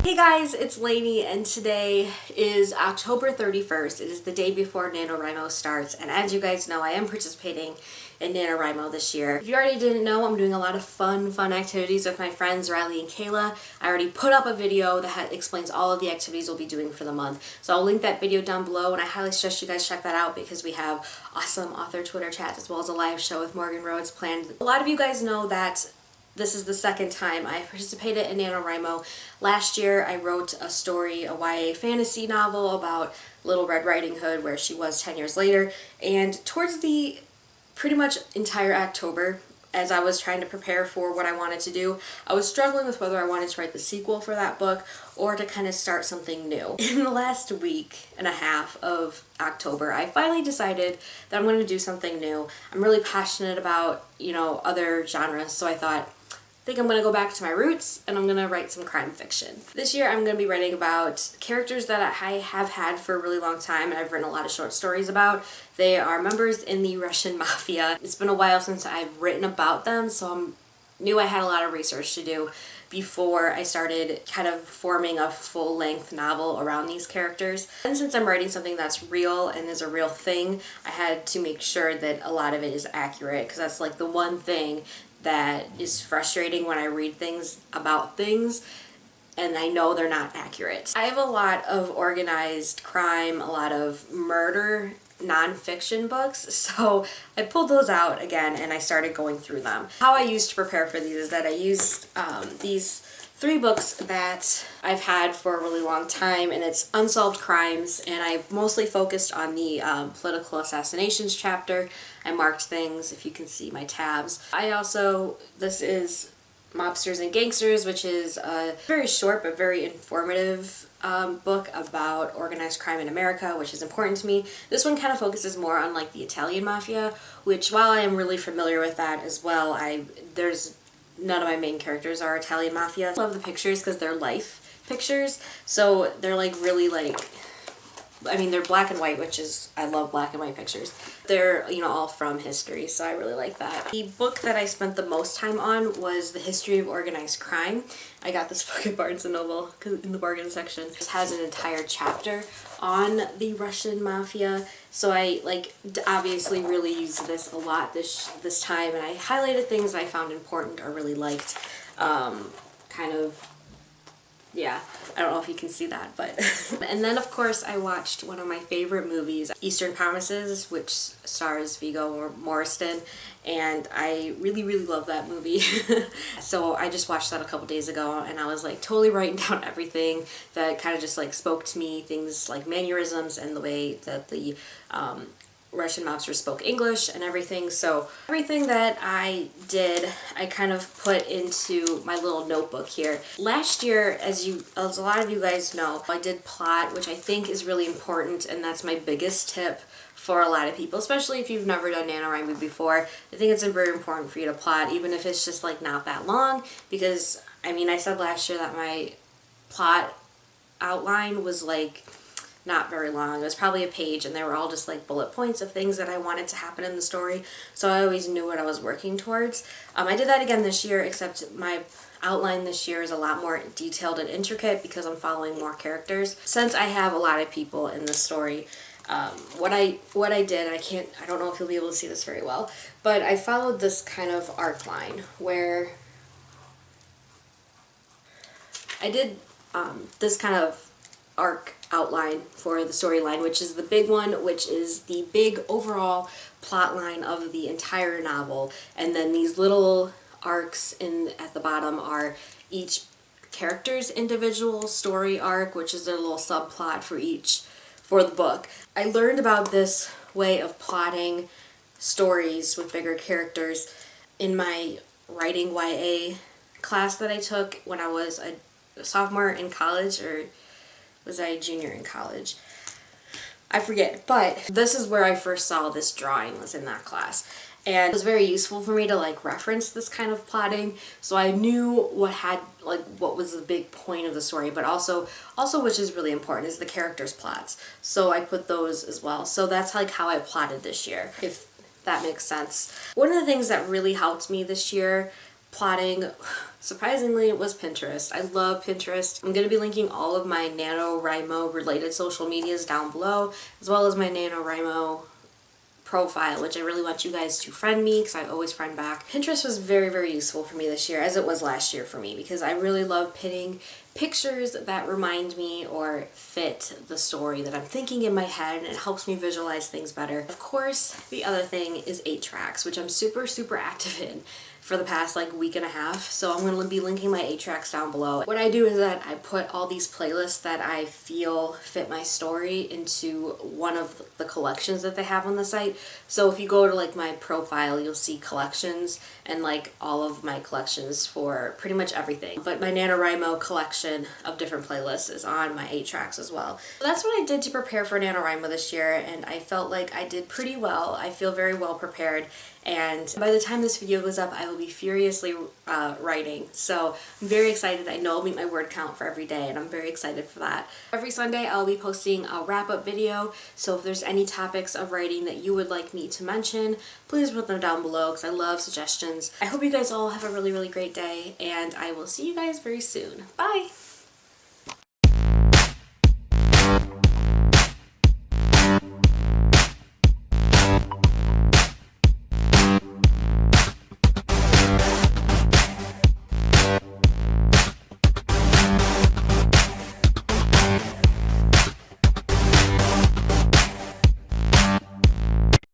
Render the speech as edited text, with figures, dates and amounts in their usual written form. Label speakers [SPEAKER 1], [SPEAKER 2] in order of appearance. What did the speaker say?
[SPEAKER 1] Hey guys, it's Lainey and today is October 31st. It is the day before NaNoWriMo starts, and as you guys know, I am participating in NaNoWriMo this year. If you already didn't know, I'm doing a lot of fun activities with my friends Riley and Kayla. I already put up a video that explains all of the activities we'll be doing for the month. So I'll link that video down below, and I highly suggest you guys check that out because we have awesome author Twitter chats as well as a live show with Morgan Rhodes planned. A lot of you guys know that this is the second time I participated in NaNoWriMo. Last year I wrote a story, a YA fantasy novel about Little Red Riding Hood where she was 10 years later, and towards the pretty much entire October, as I was trying to prepare for what I wanted to do, I was struggling with whether I wanted to write the sequel for that book or to kind of start something new. In the last week and a half of October, I finally decided that I'm going to do something new. I'm really passionate about, other genres, so I think I'm going to go back to my roots and I'm going to write some crime fiction. This year I'm going to be writing about characters that I have had for a really long time and I've written a lot of short stories about. They are members in the Russian mafia. It's been a while since I've written about them, so I knew I had a lot of research to do before I started kind of forming a full-length novel around these characters. And since I'm writing something that's real and is a real thing, I had to make sure that a lot of it is accurate, because that's like the one thing that is frustrating when I read things about things and I know they're not accurate. I have a lot of organized crime, a lot of murder nonfiction books, so I pulled those out again and I started going through them. How I used to prepare for these is that I used these 3 books that I've had for a really long time, and it's unsolved crimes, and I've mostly focused on the political assassinations chapter. I marked things, if you can see my tabs. This is Mobsters and Gangsters, which is a very short but very informative book about organized crime in America, which is important to me. This one kind of focuses more on like the Italian mafia, which while I am really familiar with that as well, none of my main characters are Italian mafia. I love the pictures because they're life pictures, so they're like really they're black and white, I love black and white pictures. They're, all from history, so I really like that. The book that I spent the most time on was The History of Organized Crime. I got this book at Barnes & Noble in the bargain section. It has an entire chapter on the Russian mafia, so I obviously really used this a lot this time, and I highlighted things I found important or really liked. Yeah, I don't know if you can see that, but... And then, of course, I watched one of my favorite movies, Eastern Promises, which stars Viggo Mortensen, and I really, really love that movie. So I just watched that a couple days ago, and I was, totally writing down everything that kind of just, spoke to me, things like mannerisms and the way that the Russian mobsters spoke English and everything. So everything that I did, I kind of put into my little notebook here. Last year, as a lot of you guys know, I did plot, which I think is really important, and that's my biggest tip for a lot of people, especially if you've never done NaNoWriMo before. I think it's very important for you to plot, even if it's just not that long, because I said last year that my plot outline was not very long. It was probably a page, and they were all just bullet points of things that I wanted to happen in the story, so I always knew what I was working towards. I did that again this year, except my outline this year is a lot more detailed and intricate because I'm following more characters. Since I have a lot of people in the story, what I did, I don't know if you'll be able to see this very well, but I followed this kind of arc line where I did this kind of arc outline for the storyline, which is the big one, which is the big overall plot line of the entire novel, and then these little arcs at the bottom are each character's individual story arc, which is their little subplot for the book. I learned about this way of plotting stories with bigger characters in my writing YA class that I took when I was a sophomore in college, or was I a junior in college? I forget, but this is where I first saw this drawing, was in that class. And it was very useful for me to reference this kind of plotting, so I knew what was the big point of the story, but also which is really important is the characters' plots. So I put those as well. So that's how I plotted this year, if that makes sense. One of the things that really helped me this year plotting Surprisingly, it was Pinterest. I love Pinterest. I'm going to be linking all of my NaNoWriMo related social medias down below, as well as my NaNoWriMo profile, which I really want you guys to friend me because I always friend back. Pinterest was very, very useful for me this year, as it was last year for me, because I really love pinning pictures that remind me or fit the story that I'm thinking in my head, and it helps me visualize things better. Of course, the other thing is 8-tracks, which I'm super, super active in for the past like week and a half. So I'm going to be linking my 8-tracks down below. What I do is that I put all these playlists that I feel fit my story into one of the collections that they have on the site. So if you go to like my profile, you'll see collections and like all of my collections for pretty much everything. But my NaNoWriMo collection of different playlists is on my 8-tracks as well. So that's what I did to prepare for NaNoWriMo this year, and I felt like I did pretty well. I feel very well prepared. And by the time this video goes up, I will be furiously writing. So I'm very excited. I know I'll meet my word count for every day, and I'm very excited for that. Every Sunday, I'll be posting a wrap-up video. So if there's any topics of writing that you would like me to mention, please put them down below because I love suggestions. I hope you guys all have a really, really great day, and I will see you guys very soon. Bye!